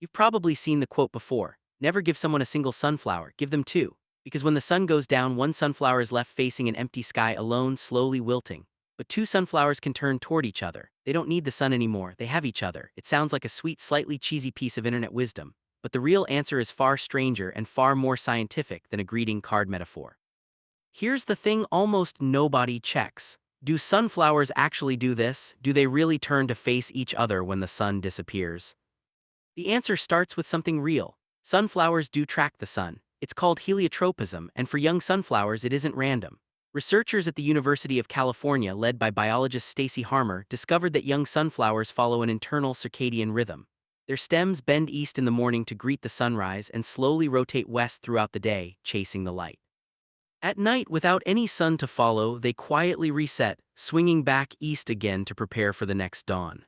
You've probably seen the quote before: never give someone a single sunflower, give them two. Because when the sun goes down, one sunflower is left facing an empty sky alone, slowly wilting. But two sunflowers can turn toward each other. They don't need the sun anymore, they have each other. It sounds like a sweet, slightly cheesy piece of internet wisdom. But the real answer is far stranger and far more scientific than a greeting card metaphor. Here's the thing almost nobody checks. Do sunflowers actually do this? Do they really turn to face each other when the sun disappears? The answer starts with something real. Sunflowers do track the sun. It's called heliotropism, and for young sunflowers it isn't random. Researchers at the University of California, led by biologist Stacy Harmer, discovered that young sunflowers follow an internal circadian rhythm. Their stems bend east in the morning to greet the sunrise and slowly rotate west throughout the day, chasing the light. At night, without any sun to follow, they quietly reset, swinging back east again to prepare for the next dawn.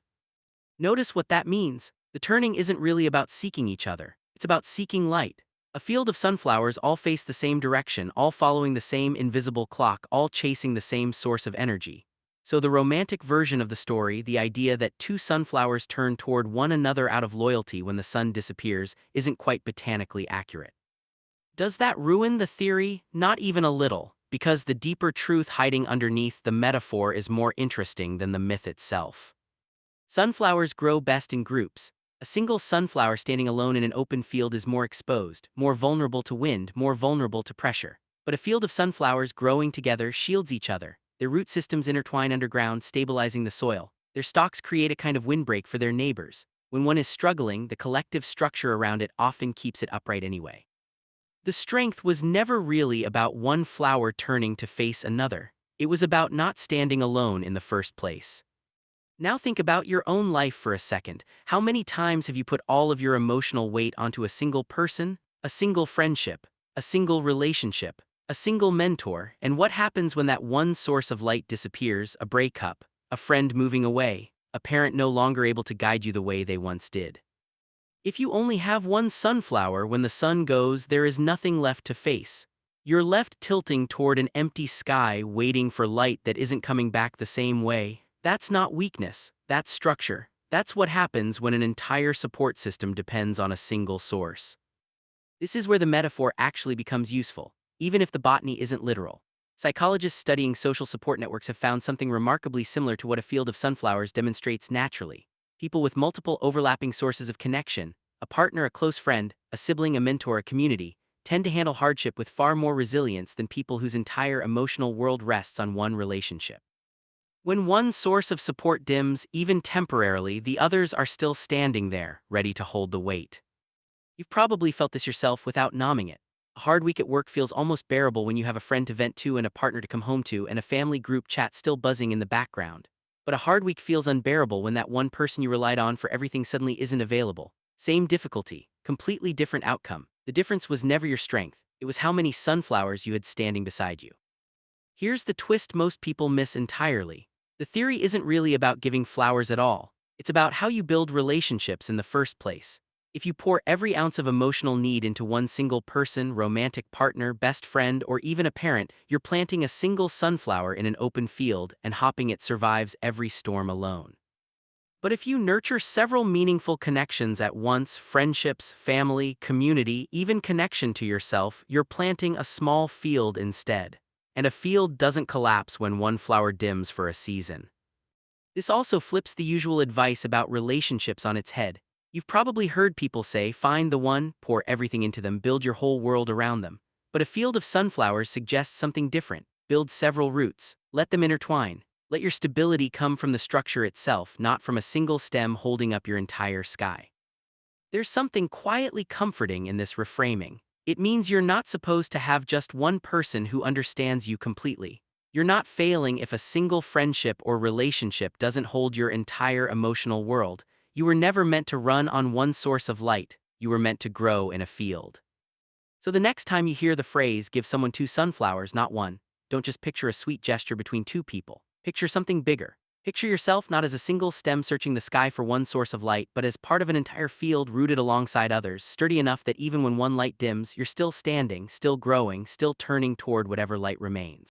Notice what that means. The turning isn't really about seeking each other, it's about seeking light. A field of sunflowers all face the same direction, all following the same invisible clock, all chasing the same source of energy. So the romantic version of the story, the idea that two sunflowers turn toward one another out of loyalty when the sun disappears, isn't quite botanically accurate. Does that ruin the theory? Not even a little, because the deeper truth hiding underneath the metaphor is more interesting than the myth itself. Sunflowers grow best in groups. A single sunflower standing alone in an open field is more exposed, more vulnerable to wind, more vulnerable to pressure. But a field of sunflowers growing together shields each other. Their root systems intertwine underground, stabilizing the soil. Their stalks create a kind of windbreak for their neighbors. When one is struggling, the collective structure around it often keeps it upright anyway. The strength was never really about one flower turning to face another. It was about not standing alone in the first place. Now think about your own life for a second. How many times have you put all of your emotional weight onto a single person, a single friendship, a single relationship, a single mentor, and what happens when that one source of light disappears? A breakup, a friend moving away, a parent no longer able to guide you the way they once did. If you only have one sunflower when the sun goes, there is nothing left to face. You're left tilting toward an empty sky, waiting for light that isn't coming back the same way. That's not weakness, that's structure. That's what happens when an entire support system depends on a single source. This is where the metaphor actually becomes useful, even if the botany isn't literal. Psychologists studying social support networks have found something remarkably similar to what a field of sunflowers demonstrates naturally. People with multiple overlapping sources of connection, a partner, a close friend, a sibling, a mentor, a community, tend to handle hardship with far more resilience than people whose entire emotional world rests on one relationship. When one source of support dims, even temporarily, the others are still standing there, ready to hold the weight. You've probably felt this yourself without numbing it. A hard week at work feels almost bearable when you have a friend to vent to and a partner to come home to and a family group chat still buzzing in the background. But a hard week feels unbearable when that one person you relied on for everything suddenly isn't available. Same difficulty, completely different outcome. The difference was never your strength, it was how many sunflowers you had standing beside you. Here's the twist most people miss entirely. The theory isn't really about giving flowers at all. It's about how you build relationships in the first place. If you pour every ounce of emotional need into one single person, romantic partner, best friend, or even a parent, you're planting a single sunflower in an open field and hoping it survives every storm alone. But if you nurture several meaningful connections at once, friendships, family, community, even connection to yourself, you're planting a small field instead. And a field doesn't collapse when one flower dims for a season. This also flips the usual advice about relationships on its head. You've probably heard people say, find the one, pour everything into them, build your whole world around them. But a field of sunflowers suggests something different. Build several roots. Let them intertwine. Let your stability come from the structure itself, not from a single stem holding up your entire sky. There's something quietly comforting in this reframing. It means you're not supposed to have just one person who understands you completely. You're not failing if a single friendship or relationship doesn't hold your entire emotional world. You were never meant to run on one source of light. You were meant to grow in a field. So the next time you hear the phrase, give someone two sunflowers, not one, don't just picture a sweet gesture between two people. Picture something bigger. Picture yourself not as a single stem searching the sky for one source of light, but as part of an entire field rooted alongside others, sturdy enough that even when one light dims, you're still standing, still growing, still turning toward whatever light remains.